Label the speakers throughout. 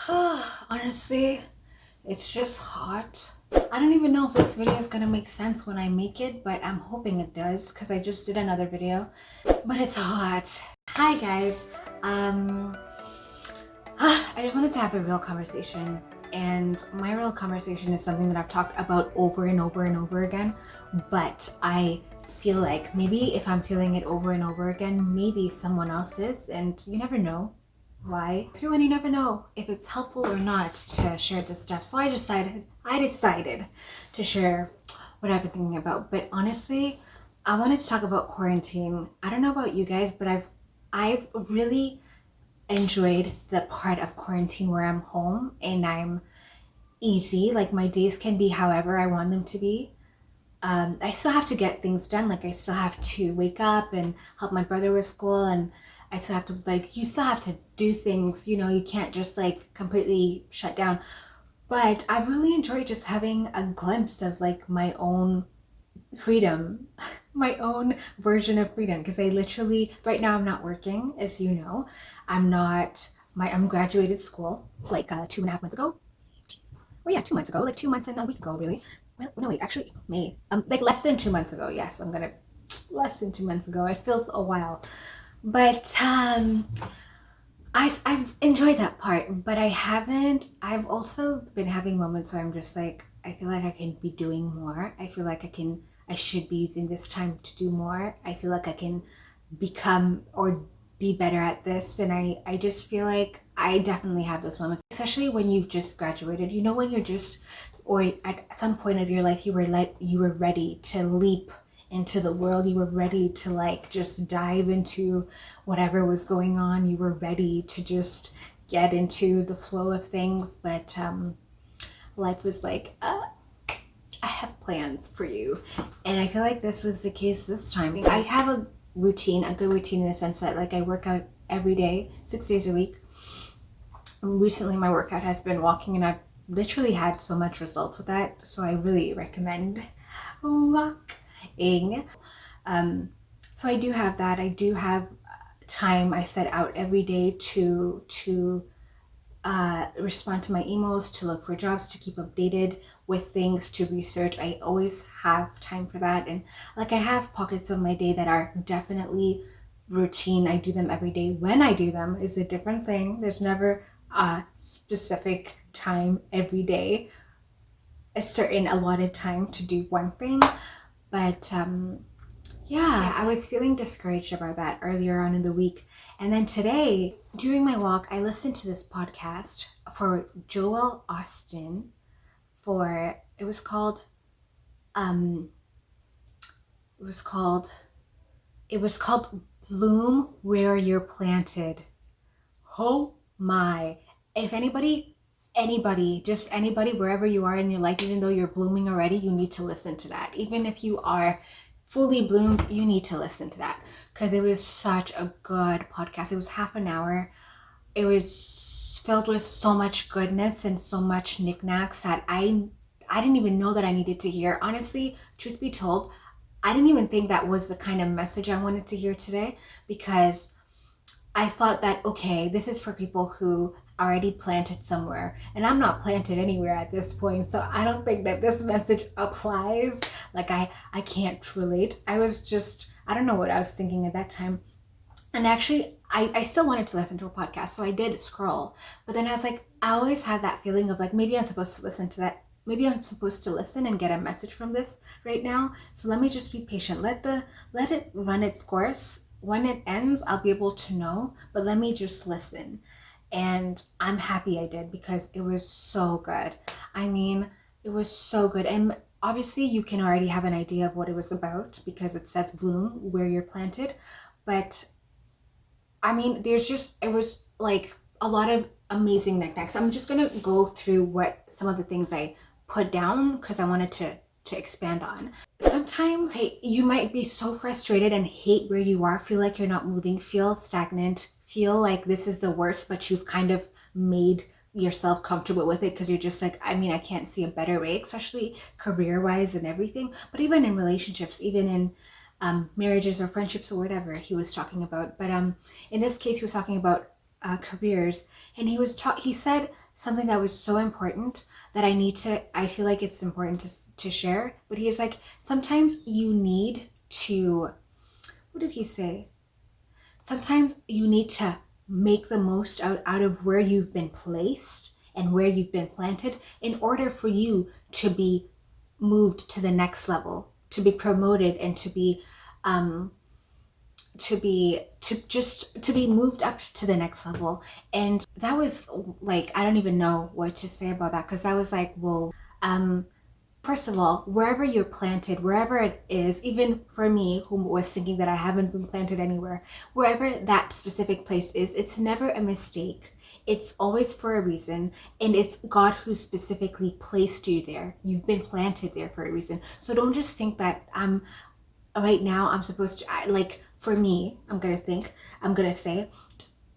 Speaker 1: Honestly, it's just hot. I don't even know if this video is gonna make sense when I make it, but I'm hoping it does because I just did another video. But it's hot. Hi guys. Um, I just wanted to have a real conversation, and my real conversation is something that I've talked about over and over and over again. But I feel like maybe if I'm feeling it over and over again, maybe someone else is, and you never know why through, and you never know if it's helpful or not to share this stuff. So I decided to share what I've been thinking about. But honestly, I wanted to talk about quarantine. I don't know about you guys, but I've really enjoyed the part of quarantine where I'm home and I'm easy. Like my days can be however I want them to be. I still have to get things done. Like I still have to wake up and help my brother with school, and I still have to you still have to do things. You can't just like completely shut down. But I really enjoy just having a glimpse of like my own freedom, my own version of freedom. Because I literally right now I'm not working, as you know. I'm graduated school like 2.5 months ago. Well, yeah, 2 months ago, like 2 months and a week ago, really. Well, no, wait, actually, May. Like less than 2 months ago. Yes, less than 2 months ago. It feels a while, but I've enjoyed that part. But I haven't. I've also been having moments where I'm just like, I feel like I can be doing more. I feel like I should be using this time to do more. I feel like I can become or be better at this, and I just feel like I definitely have those moments, especially when you've just graduated. When you're just, or at some point of your life you were ready to leap into the world. You were ready to like just dive into whatever was going on. You were ready to just get into the flow of things. But life was like, I have plans for you. And I feel like this was the case this time. I have a good routine in the sense that like I work out every day, 6 days a week. Recently my workout has been walking, and I've literally had so much results with that. So I really recommend walking. So I do have that. I do have time I set out every day to respond to my emails, to look for jobs, to keep updated with things, to research. I always have time for that. And like I have pockets of my day that are definitely routine. I do them every day. When I do them is a different thing. There's never a specific time every day, a certain allotted time to do one thing. But yeah, I was feeling discouraged about that earlier on in the week. And then today, during my walk, I listened to this podcast for Joel Austin for um it was called it was called Bloom Where You're Planted. Oh my. If just anybody, wherever you are in your life, even though you're blooming already, you need to listen to that. Even if you are fully bloomed, you need to listen to that because it was such a good podcast. It was half an hour. It was filled with so much goodness and so much knickknacks that I didn't even know that I needed to hear. Honestly, truth be told, I didn't even think that was the kind of message I wanted to hear today, because I thought that, okay, this is for people who already planted somewhere, and I'm not planted anywhere at this point, so I don't think that this message applies. Like I can't relate. I don't know what I was thinking at that time. And actually, I still wanted to listen to a podcast, so I did scroll. But then I was like, I always had that feeling of like, maybe I'm supposed to listen to that. Maybe I'm supposed to listen and get a message from this right now. So let me just be patient. Let it run its course. When it ends, I'll be able to know. But let me just listen. And I'm happy I did, because it was so good. I mean, it was so good. And obviously, you can already have an idea of what it was about because it says bloom where you're planted. But I mean, it was like a lot of amazing knickknacks. I'm just gonna go through what some of the things I put down because I wanted to expand on. Sometimes, hey, you might be so frustrated and hate where you are, feel like you're not moving, feel stagnant, feel like this is the worst, but you've kind of made yourself comfortable with it because you're just like, I mean, I can't see a better way, especially career wise and everything, but even in relationships, even in marriages or friendships or whatever he was talking about. But in this case, he was talking about careers, and he said something that was so important that I feel like it's important to share. But he was like, sometimes you need to, what did he say? Sometimes you need to make the most out of where you've been placed and where you've been planted in order for you to be moved to the next level, to be promoted, and um to be moved up to the next level. And that was like, I don't even know what to say about that, because I was like, whoa. First of all, wherever you're planted, wherever it is, even for me, who was thinking that I haven't been planted anywhere, wherever that specific place is, it's never a mistake. It's always for a reason, and it's God who specifically placed you there. You've been planted there for a reason. So don't just think that right now I'm supposed to, like, for me, I'm gonna say,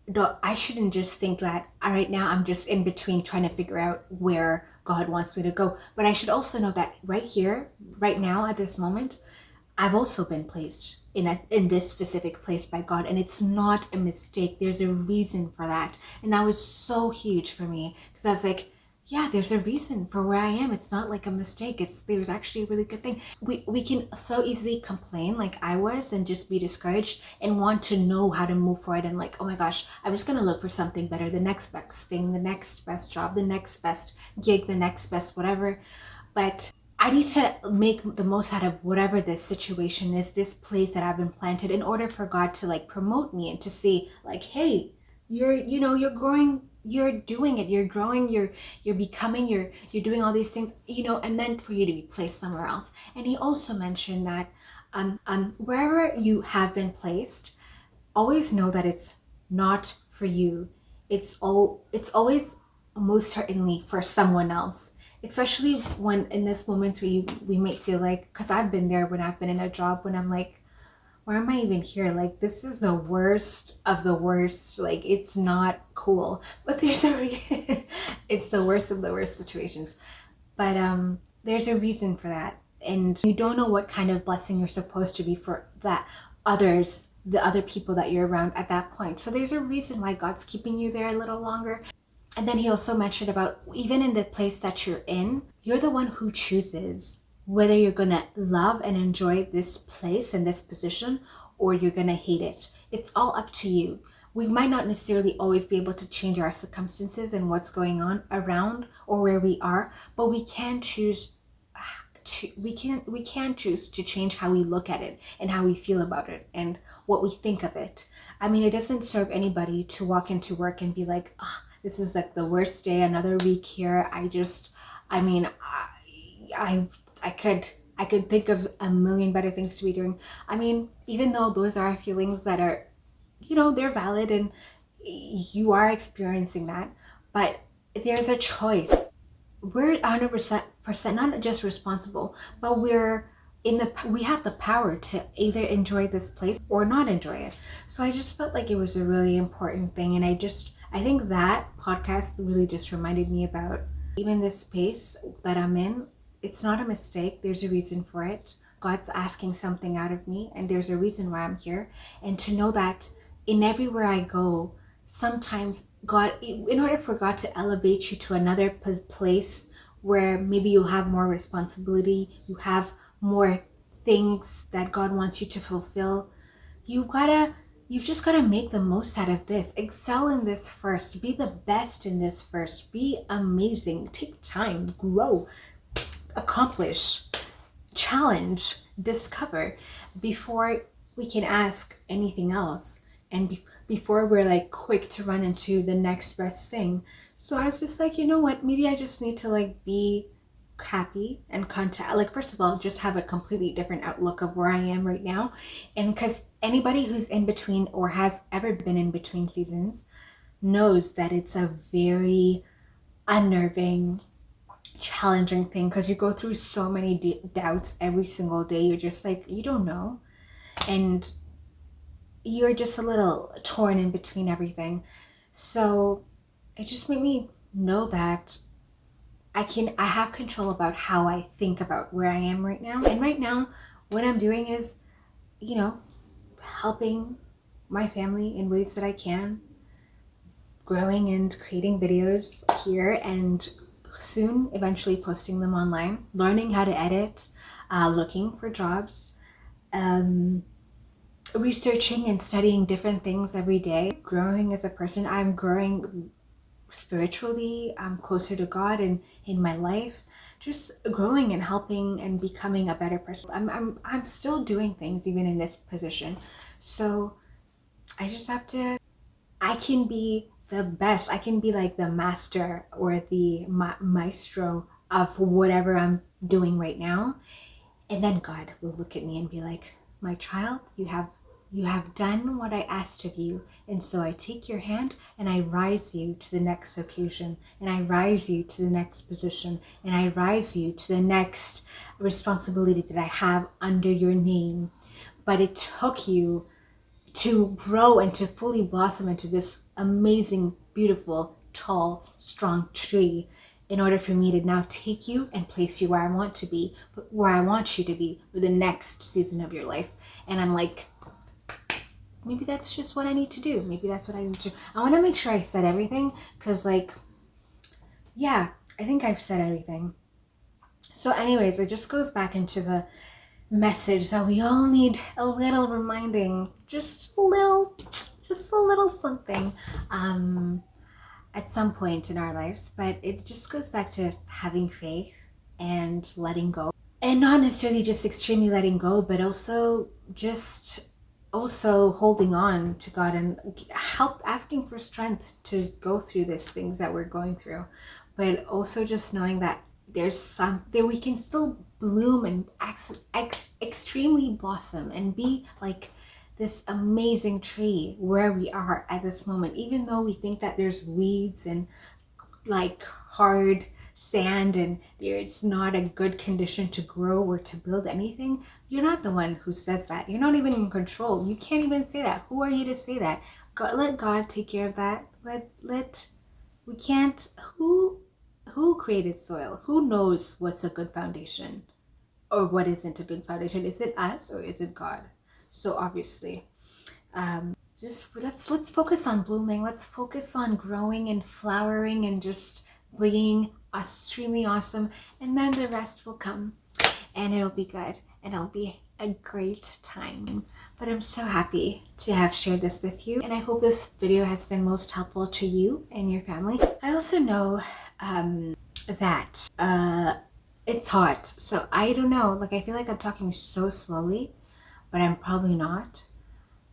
Speaker 1: no, I shouldn't just think that right now I'm just in between trying to figure out where God wants me to go. But I should also know that right here, right now, at this moment, I've also been placed in this specific place by God, and it's not a mistake. There's a reason for that, and that was so huge for me, because I was like, yeah, there's a reason for where I am. It's not like a mistake. There's actually a really good thing. We can so easily complain like I was and just be discouraged and want to know how to move forward, and like, oh my gosh, I'm just gonna look for something better, the next best thing, the next best job, the next best gig, the next best whatever. But I need to make the most out of whatever this situation is, this place that I've been planted, in order for God to like promote me and to see like, hey, you're growing, you're doing it, you're growing, you're becoming, you're doing all these things, and then for you to be placed somewhere else. And he also mentioned that wherever you have been placed, always know that it's not for you. It's always most certainly for someone else. Especially when in this moment where we might feel like, because I've been there when I've been in a job when I'm like, why am I even here? Like, this is the worst of the worst. Like, it's not cool. But it's the worst of the worst situations. But there's a reason for that. And you don't know what kind of blessing you're supposed to be for the other people that you're around at that point. So there's a reason why God's keeping you there a little longer. And then he also mentioned about, even in the place that you're in, you're the one who chooses whether you're going to love and enjoy this place and this position, or you're going to hate it. It's all up to you. We might not necessarily always be able to change our circumstances and what's going on around or where we are, but we can choose we can choose to change how we look at it and how we feel about it and what we think of it. I mean, it doesn't serve anybody to walk into work and be like, oh, this is like the worst day, another week here. I mean, I could think of a million better things to be doing. I mean, even though those are feelings that are, they're valid and you are experiencing that, but there's a choice. We're 100% not just responsible, but we have the power to either enjoy this place or not enjoy it. So I just felt like it was a really important thing, and I think that podcast really just reminded me about even this space that I'm in. It's not a mistake. There's a reason for it. God's asking something out of me, and there's a reason why I'm here. And to know that in everywhere I go, sometimes God, in order for God to elevate you to another place where maybe you'll have more responsibility, you have more things that God wants you to fulfill, you've just got to make the most out of this. Excel in this first. Be the best in this first. Be amazing. Take time. Grow. Accomplish. Challenge. Discover before we can ask anything else. And before we're like quick to run into the next best thing. So I was just like, you know what? Maybe I just need to like be happy and content. Like, first of all, just have a completely different outlook of where I am right now. And because anybody who's in between or has ever been in between seasons knows that it's a very unnerving, challenging thing, because you go through so many doubts every single day. You're just like, you don't know. And you're just a little torn in between everything. So it just made me know that I have control about how I think about where I am right now. And right now, what I'm doing is, helping my family in ways that I can, growing and creating videos here, and soon eventually posting them online, learning how to edit, looking for jobs, researching and studying different things every day, growing as a person. I'm growing spiritually. I'm closer to God and in my life, just growing and helping and becoming a better person. I'm still doing things even in this position. So I just have to, I can be the best. I can be like the master or the maestro of whatever I'm doing right now. And then God will look at me and be like, my child, you have done what I asked of you. And so I take your hand and I rise you to the next occasion, and I rise you to the next position, and I rise you to the next responsibility that I have under your name. But it took you to grow and to fully blossom into this amazing, beautiful, tall, strong tree in order for me to now take you and place you where I want to be, where I want you to be for the next season of your life. And I'm like, maybe that's just what I need to do. Maybe that's what I need to do. I want to make sure I said everything because, like, yeah, I think I've said everything. So anyways, it just goes back into the message that we all need a little reminding, just a little something at some point in our lives. But it just goes back to having faith and letting go, and not necessarily just extremely letting go, but also holding on to God and asking for strength to go through these things that we're going through, but also just knowing that there we can still bloom and extremely blossom and be like this amazing tree where we are at this moment, even though we think that there's weeds and like hard sand and it's not a good condition to grow or to build anything. You're not the one who says that. You're not even in control. You can't even say that. Who are you to say that? Let God take care of that. We can't. Who created soil? Who knows what's a good foundation or what isn't a good foundation? Is it us or is it God? So obviously, just let's focus on blooming. Let's focus on growing and flowering and just being extremely awesome, and then the rest will come, and it'll be good, and it'll be a great time. But I'm so happy to have shared this with you, and I hope this video has been most helpful to you and your family. I also know that it's hot, so I don't know, like I feel like I'm talking so slowly, but I'm probably not.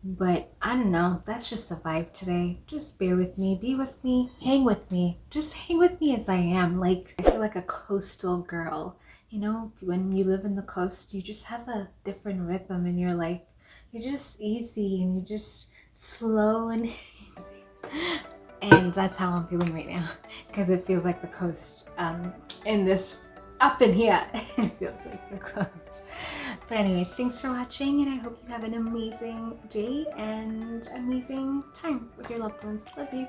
Speaker 1: But I don't know, that's just a vibe today. Just bear with me, be with me, hang with me. Just hang with me as I am. Like, I feel like a coastal girl. You know, when you live in the coast, you just have a different rhythm in your life. You're just easy and you're just slow and easy. And that's how I'm feeling right now, because it feels like the coast in this up in here. It feels like the coast. But anyways, thanks for watching, and I hope you have an amazing day and amazing time with your loved ones. Love you.